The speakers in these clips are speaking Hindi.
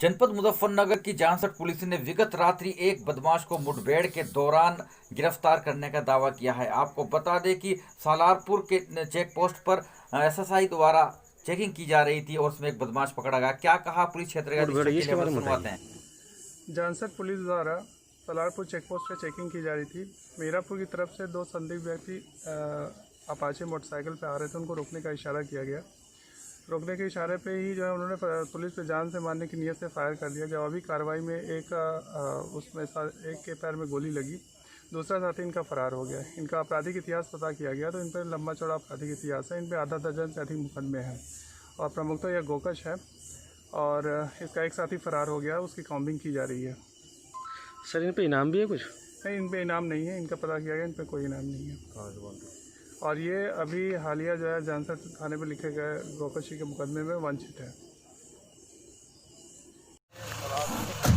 जनपद मुजफ्फरनगर की जांसट पुलिस ने विगत रात्रि एक बदमाश को मुठभेड़ के दौरान गिरफ्तार करने का दावा किया है। आपको बता दें कि सालारपुर के चेक पोस्ट पर एसएसआई द्वारा चेकिंग की जा रही थी और उसमें एक बदमाश पकड़ा गया। क्या कहा पुलिस क्षेत्र के मुठभेड़ अधीक्षक के लिए, इसके हम बारे में सुनवाते बताइए। हैं। जानसठ पुलिस द्वारा सलारपुर चेकपोस्ट पर चेकिंग की जा रही थी। मीरापुर की तरफ से दो संदिग्ध व्यक्ति अपाचे मोटरसाइकिल पर आ रहे थे। उनको रोकने का इशारा किया गया। रोकने के इशारे पे ही जो है उन्होंने पुलिस पे जान से मारने की नीयत से फायर कर दिया। जवाबी कार्रवाई में एक के पैर में गोली लगी। दूसरा साथी इनका फरार हो गया। इनका आपराधिक इतिहास पता किया गया तो इन पर लंबा चौड़ा आपराधिक इतिहास है। इन पर आधा दर्जन से अधिक मुकदमे हैं और प्रमुखतः यह गोकश है और इसका एक साथी फरार हो गया। उसकी काउंटिंग की जा रही है। सर, इन पे इनाम भी है कुछ? नहीं, इन पे इनाम नहीं है। इनका पता किया गया, इन पे कोई इनाम नहीं है। और ये अभी हालिया जो है जानसठ थाने पर लिखे गए गोकशी के मुकदमे में वांछित है।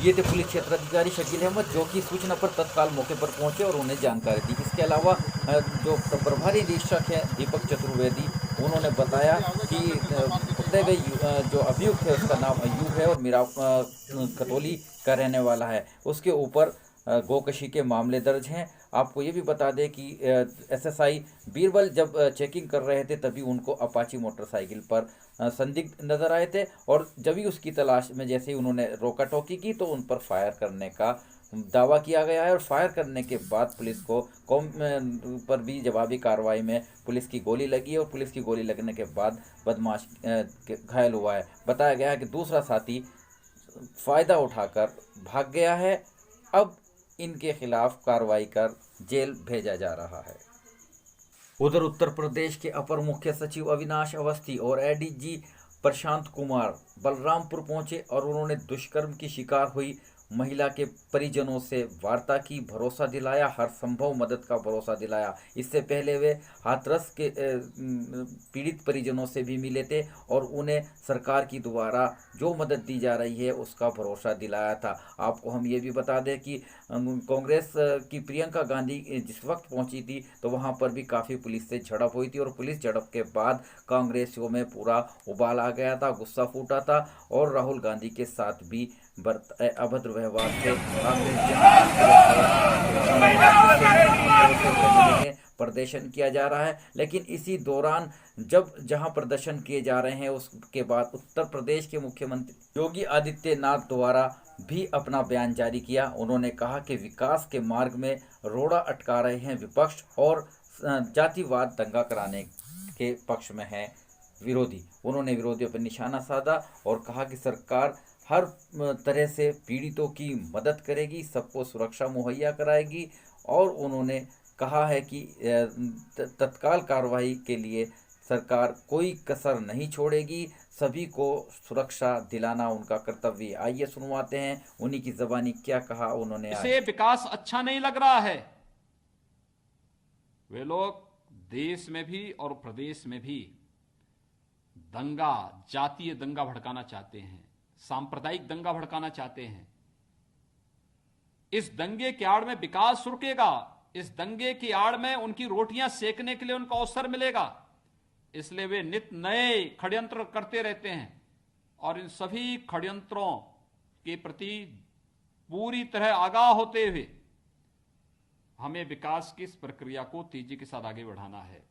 ये थे पुलिस क्षेत्र अधिकारी शकील अहमद, जो कि सूचना पर तत्काल मौके पर पहुंचे और उन्हें जानकारी दी। इसके अलावा जो प्रभारी निरीक्षक हैं दीपक चतुर्वेदी, उन्होंने बताया कि पकड़े गए जो अभियुक्त है उसका नाम अयूब है और मीरा कटोली का रहने वाला है। उसके ऊपर गोकशी के मामले दर्ज हैं। आपको ये भी बता दें कि एसएसआई बीरबल जब चेकिंग कर रहे थे तभी उनको अपाची मोटरसाइकिल पर संदिग्ध नजर आए थे और जब ही उसकी तलाश में जैसे ही उन्होंने रोका टोकी की तो उन पर फायर करने का दावा किया गया है। और फायर करने के बाद पुलिस को पर भी जवाबी कार्रवाई में पुलिस की गोली लगी है और पुलिस की गोली लगने के बाद बदमाश घायल हुआ है। बताया गया है कि दूसरा साथी फ़ायदा उठाकर भाग गया है। अब इनके खिलाफ कार्रवाई कर जेल भेजा जा रहा है। उधर उत्तर प्रदेश के अपर मुख्य सचिव अविनाश अवस्थी और एडीजी प्रशांत कुमार बलरामपुर पहुंचे और उन्होंने दुष्कर्म की शिकार हुई महिला के परिजनों से वार्ता की, भरोसा दिलाया, हर संभव मदद का भरोसा दिलाया। इससे पहले वे हाथरस के पीड़ित परिजनों से भी मिले थे और उन्हें सरकार की द्वारा जो मदद दी जा रही है उसका भरोसा दिलाया था। आपको हम ये भी बता दें कि कांग्रेस की प्रियंका गांधी जिस वक्त पहुंची थी तो वहां पर भी काफ़ी पुलिस से झड़प हुई थी और पुलिस झड़प के बाद कांग्रेसियों में पूरा उबाल आ गया था, गुस्सा फूटा था और राहुल गांधी के साथ भी अभद्र व्यवहार से प्रदर्शन किया जा रहा है। लेकिन इसी दौरान जहां प्रदर्शन किए जा रहे हैं उसके बाद उत्तर प्रदेश के मुख्यमंत्री योगी आदित्यनाथ द्वारा भी अपना बयान जारी किया। उन्होंने कहा कि विकास के मार्ग में रोड़ा अटका रहे हैं विपक्ष और जातिवाद दंगा कराने के पक्ष में है विरोधी। उन्होंने विरोधियों पर निशाना साधा और कहा कि सरकार हर तरह से पीड़ितों की मदद करेगी, सबको सुरक्षा मुहैया कराएगी और उन्होंने कहा है कि तत्काल कार्रवाई के लिए सरकार कोई कसर नहीं छोड़ेगी, सभी को सुरक्षा दिलाना उनका कर्तव्य। आइए सुनवाते हैं उन्हीं की ज़बानी क्या कहा उन्होंने। इसे विकास अच्छा नहीं लग रहा है। वे लोग देश में भी और प्रदेश में भी दंगा, जातीय दंगा भड़काना चाहते हैं, सांप्रदायिक दंगा भड़काना चाहते हैं। इस दंगे की आड़ में विकास रुकेगा, इस दंगे की आड़ में उनकी रोटियां सेकने के लिए उनको अवसर मिलेगा। इसलिए वे नित नए षड्यंत्र करते रहते हैं और इन सभी षड्यंत्रों के प्रति पूरी तरह आगाह होते हुए हमें विकास की इस प्रक्रिया को तेजी के साथ आगे बढ़ाना है।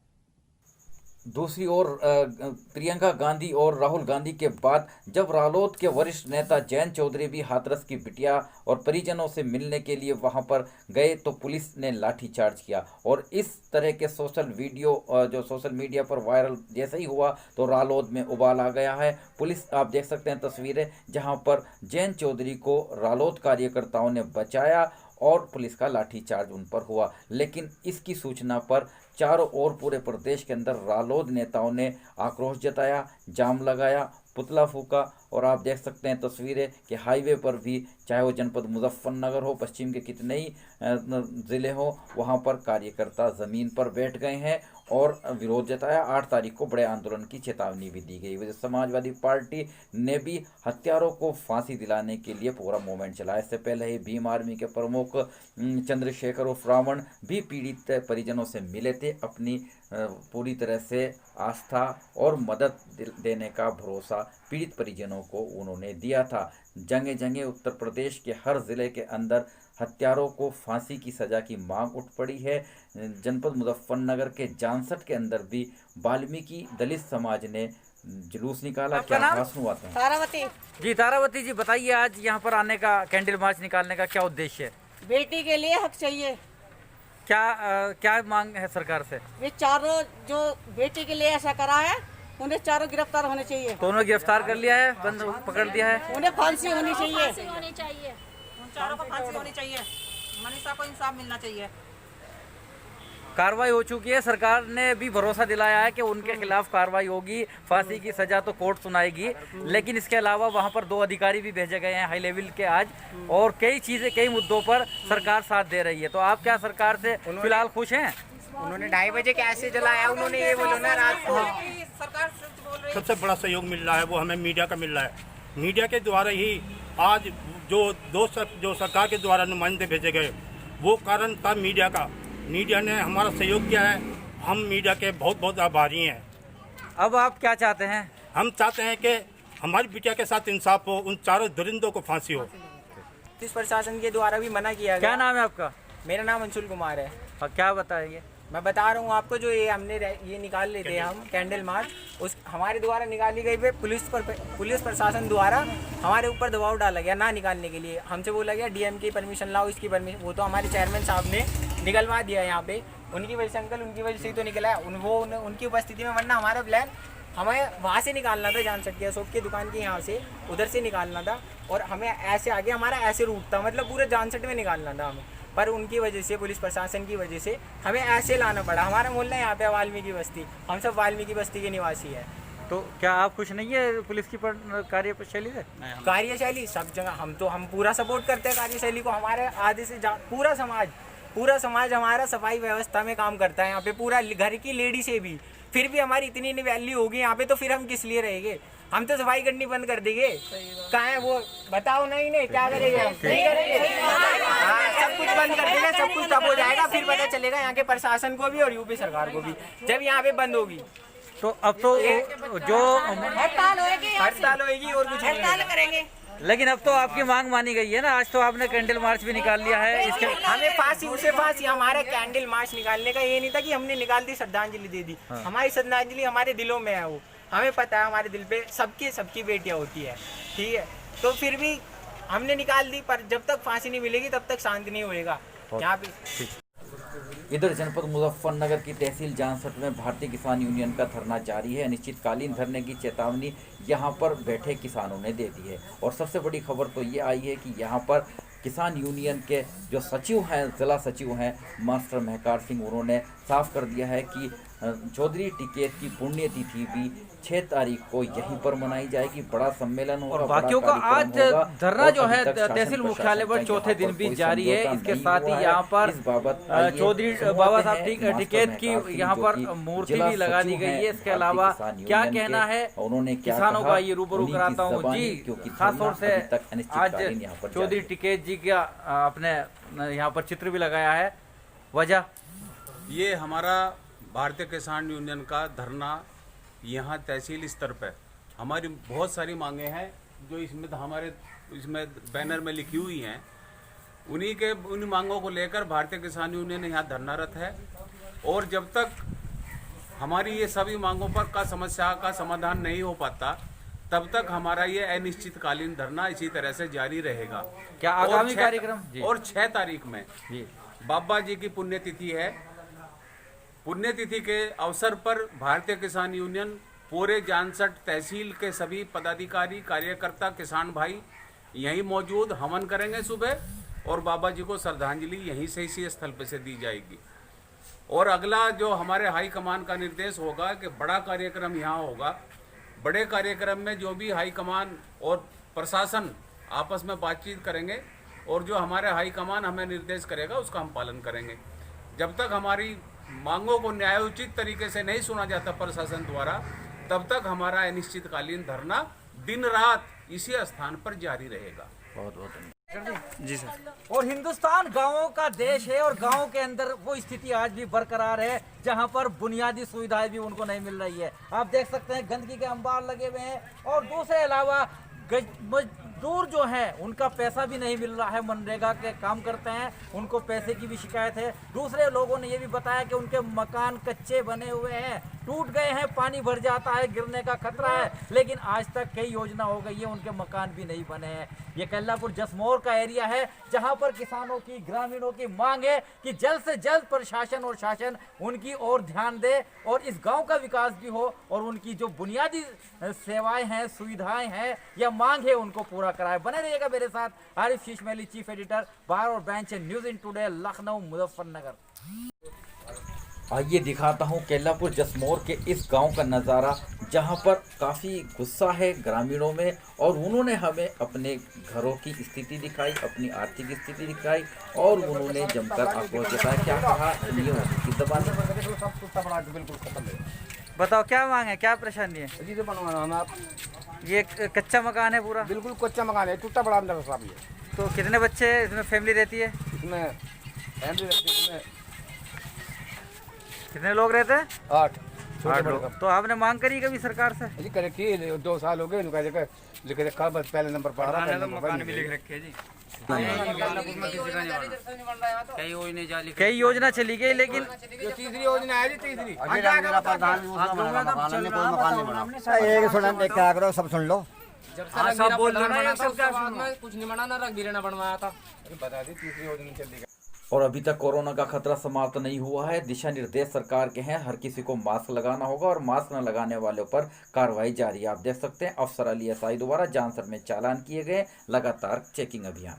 दूसरी ओर प्रियंका गांधी और राहुल गांधी के बाद जब रालोद के वरिष्ठ नेता जयंत चौधरी भी हाथरस की बिटिया और परिजनों से मिलने के लिए वहां पर गए तो पुलिस ने लाठीचार्ज किया और इस तरह के सोशल वीडियो जो सोशल मीडिया पर वायरल जैसे ही हुआ तो रालोद में उबाल आ गया है। पुलिस, आप देख सकते हैं तस्वीरें जहां पर जयंत चौधरी को रालोद कार्यकर्ताओं ने बचाया और पुलिस का लाठीचार्ज उन पर हुआ। लेकिन इसकी सूचना पर चारों ओर पूरे प्रदेश के अंदर रालोद नेताओं ने आक्रोश जताया, जाम लगाया, पुतला फूका और आप देख सकते हैं तस्वीरें कि हाईवे पर भी, चाहे वो जनपद मुजफ्फरनगर हो, पश्चिम के कितने ही ज़िले हो, वहाँ पर कार्यकर्ता ज़मीन पर बैठ गए हैं और विरोध जताया। 8 तारीख को बड़े आंदोलन की चेतावनी भी दी गई। वजह समाजवादी पार्टी ने भी हत्यारों को फांसी दिलाने के लिए पूरा मूवमेंट चलाया। इससे पहले ही भीम आर्मी के प्रमुख चंद्रशेखर उर्फ रावण भी पीड़ित परिजनों से मिले थे। अपनी पूरी तरह से आस्था और मदद देने का भरोसा पीड़ित परिजनों को उन्होंने दिया था। जगह जगह उत्तर प्रदेश के हर जिले के अंदर हत्यारों को फांसी की सज़ा की मांग उठ पड़ी है। जनपद मुजफ्फरनगर के जानसठ के अंदर भी वाल्मीकि दलित समाज ने जुलूस निकाला। क्या खास हुआ था? तारावती जी तारावती जी, बताइए आज यहाँ पर आने का, कैंडल मार्च निकालने का क्या उद्देश्य है? बेटी के लिए हक चाहिए। क्या मांग है सरकार से? ये चारों जो बेटी के लिए ऐसा करा है उन्हें चारों गिरफ्तार होने चाहिए। तो उन्होंने गिरफ्तार कर लिया है, बंद पकड़ दिया है। उन्हें फांसी होनी चाहिए। उन चारों को फांसी होनी चाहिए। मनीषा को इंसाफ मिलना चाहिए। कार्रवाई हो चुकी है। सरकार ने भी भरोसा दिलाया है कि उनके खिलाफ कार्रवाई होगी, फांसी की सजा तो कोर्ट सुनाएगी। लेकिन इसके अलावा वहां पर 2 अधिकारी भी भेजे गए हैं हाई लेवल के आज, और कई चीजें, कई मुद्दों पर सरकार साथ दे रही है। तो आप क्या सरकार से फिलहाल खुश हैं? उन्होंने 2:30 बजे कैसे जलाया, उन्होंने ये बोला ना रात को। सरकार सच बोल रही है। सबसे बड़ा सहयोग मिल रहा है वो हमें मीडिया का मिल रहा है। मीडिया के द्वारा ही आज जो सरकार के द्वारा नुमाइंदे भेजे गए, वो कारण था मीडिया का। मीडिया ने हमारा सहयोग किया है। हम मीडिया के बहुत बहुत आभारी हैं। अब आप क्या चाहते हैं? हम चाहते हैं कि हमारी बिटिया के साथ इंसाफ हो, उन चारों दरिंदों को फांसी हो। पुलिस प्रशासन के द्वारा भी मना किया गया। क्या नाम है आपका? मेरा नाम अंशुल कुमार है। और क्या बताएंगे? मैं बता रहा हूँ आपको, जो ये हमने ये निकाल लेते हैं हम कैंडल मार्च, उस हमारे द्वारा निकाली गई पे पुलिस प्रशासन द्वारा हमारे ऊपर दबाव डाला गया ना निकालने के लिए। हमसे बोला गया डीएम की परमिशन लाओ, इसकी परमिशन, वो तो हमारे चेयरमैन साहब ने निकलवा दिया यहाँ पे। उनकी वजह से अंकल, उनकी वजह से ही तो निकला है उनकी उपस्थिति में, वरना हमारा प्लान हमें वहाँ से निकालना था, जान सकते हैं अशोक की दुकान के यहाँ से, उधर से निकालना था। और हमें ऐसे आगे हमारा ऐसे रूट था, मतलब पूरे जानसठ में निकालना था हमें। पर उनकी वजह से, पुलिस प्रशासन की वजह से हमें ऐसे लाना पड़ा। हमारा मोहल्ला यहाँ पे वाल्मीकि बस्ती, हम सब वाल्मीकि बस्ती के निवासी है। तो क्या आप खुश नहीं है पुलिस की कार्यशैली से? कार्यशैली सब जगह हम पूरा सपोर्ट करते हैं कार्यशैली को। हमारे आधे से पूरा समाज हमारा सफाई व्यवस्था में काम करता है यहाँ पे, पूरा घर की लेडी से भी। फिर भी हमारी इतनी वैल्यू होगी यहाँ पे, तो फिर हम किस लिए रहेंगे? हम तो सफाई करनी बंद कर देंगे। कहाँ है वो, बताओ ना इन्हें, क्या करेंगे हम? नहीं करेंगे। हाँ, सब कुछ बंद कर देंगे, सब कुछ तब हो जाएगा। फिर पता चलेगा यहाँ के प्रशासन को भी और यूपी सरकार को भी, जब यहाँ पे बंद होगी। तो अब तो जो हड़ताल होगी और कुछ हड़ताल करेंगे। लेकिन अब तो आपकी मांग मानी गई है ना। आज तो आपने कैंडल मार्च भी निकाल लिया है। इसके हमें फांसी, उसे फांसी। हमारा कैंडल मार्च निकालने का ये नहीं था कि हमने निकाल दी, श्रद्धांजलि दे दी। हमारी श्रद्धांजलि हमारे दिलों में है। वो हमें पता है, हमारे दिल पे सबकी बेटियां होती है, ठीक है। तो फिर भी हमने निकाल दी, पर जब तक फांसी नहीं मिलेगी तब तक शांति नहीं होएगा यहाँ पे। इधर जनपद मुजफ्फरनगर की तहसील जानसठ में भारतीय किसान यूनियन का धरना जारी है। अनिश्चितकालीन धरने की चेतावनी यहां पर बैठे किसानों ने दे दी है। और सबसे बड़ी खबर तो ये आई है कि यहां पर किसान यूनियन के जो सचिव हैं, जिला सचिव हैं मास्टर महकार सिंह, उन्होंने साफ कर दिया है कि चौधरी टिकैत की पुण्यतिथि भी 6 तारीख को यहीं पर मनाई जाएगी। बड़ा सम्मेलन होगा, और बाकियों का आज धरना जो है तहसील मुख्यालय पर चौथे दिन भी जारी है। इसके साथ ही यहाँ पर चौधरी बाबा साहब टिकैत की यहाँ पर मूर्ति भी लगा दी गई है। इसके अलावा क्या कहना है उन्होंने किसानों का, ये रूबरू कराता हूँ जी। खास तौर से आज चौधरी टिकैत जी का अपने यहाँ पर चित्र भी लगाया है। वजह ये हमारा भारतीय किसान यूनियन का धरना यहाँ तहसील स्तर पर, हमारी बहुत सारी मांगे हैं जो इसमें बैनर में लिखी हुई हैं। उन मांगों को लेकर भारतीय किसान यूनियन यहाँ धरनारत है। और जब तक हमारी ये सभी मांगों पर का समस्या का समाधान नहीं हो पाता, तब तक हमारा ये अनिश्चितकालीन धरना इसी तरह से जारी रहेगा। क्या आगामी कार्यक्रम? और 6 तारीख में बाबा जी की पुण्यतिथि है। पुण्यतिथि के अवसर पर भारतीय किसान यूनियन पूरे जानसठ तहसील के सभी पदाधिकारी, कार्यकर्ता, किसान भाई यहीं मौजूद हवन करेंगे सुबह, और बाबा जी को श्रद्धांजलि यहीं से, इसी स्थल पर से दी जाएगी। और अगला जो हमारे हाई कमान का निर्देश होगा कि बड़ा कार्यक्रम यहाँ होगा। बड़े कार्यक्रम में जो भी हाई कमान और प्रशासन आपस में बातचीत करेंगे, और जो हमारे हाई कमान हमें निर्देश करेगा उसका हम पालन करेंगे। जब तक हमारी मांगों को न्यायोचित तरीके से नहीं सुना जाता प्रशासन द्वारा, तब तक हमारा अनिश्चितकालीन धरना दिन रात इसी स्थान पर जारी रहेगा। जी सर। और हिंदुस्तान गांवों का देश है और गांव के अंदर वो स्थिति आज भी बरकरार है जहां पर बुनियादी सुविधाएं भी उनको नहीं मिल रही है। आप देख सकते हैं गंदगी के अंबार लगे हुए हैं और दूसरे अलावा मजदूर जो है उनका पैसा भी नहीं मिल रहा है। मनरेगा के काम करते हैं, उनको पैसे की भी शिकायत है। दूसरे लोगों ने ये भी बताया कि उनके मकान कच्चे बने हुए हैं, टूट गए हैं, पानी भर जाता है, गिरने का खतरा है, लेकिन आज तक कई योजना हो गई है, उनके मकान भी नहीं बने हैं। ये कैलापुर जसमोर का एरिया है जहां पर किसानों की, ग्रामीणों की मांग है कि जल्द से जल्द प्रशासन और शासन उनकी ओर ध्यान दे और इस गांव का विकास भी हो और उनकी जो बुनियादी सेवाएं हैं, सुविधाएं हैं या मांग है उनको पूरा कराए। बने रहिएगा मेरे साथ। आरिफ शीशमैली, चीफ एडिटर, बार और bench news in today, Lucknow, Muzaffarnagar. आइए दिखाता हूँ कैलापुर जसमोर के इस गांव का नज़ारा जहां पर काफ़ी गुस्सा है ग्रामीणों में और उन्होंने हमें अपने घरों की स्थिति दिखाई, अपनी आर्थिक स्थिति दिखाई और उन्होंने जमकर आक्रोश जताया। क्या कहा बताओ, क्या मांग है, क्या परेशानी है? जी बनवाना हमें आप। ये कच्चा मकान है पूरा? बिल्कुल कच्चा मकान है, टूटा बड़ा अंदर साहब। ये तो कितने बच्चे इसमें फैमिली रहती है? इसमें फैमिली रहती है, इसमें कितने लोग रहते हैं? 8 लोग। तो आपने मांग करी कभी सरकार से? जी करे कि 2 साल हो गए लिख रखा, बस पहले नंबर पढ़ रहा है, मकान भी लिख रखे जी। कई योजना चली गई लेकिन तीसरी योजना है जी, तीसरी सब सुन लो। सब बोल कुछ नहीं बनाना, रख बिरना बनवाया था, बता दी तीसरी योजना चली गई। और अभी तक कोरोना का खतरा समाप्त नहीं हुआ है। दिशा निर्देश सरकार के हैं, हर किसी को मास्क लगाना होगा और मास्क न लगाने वालों पर कार्रवाई जारी है। आप देख सकते हैं अफसर अली एसआई द्वारा जानसर में चालान किए गए, लगातार चेकिंग अभियान।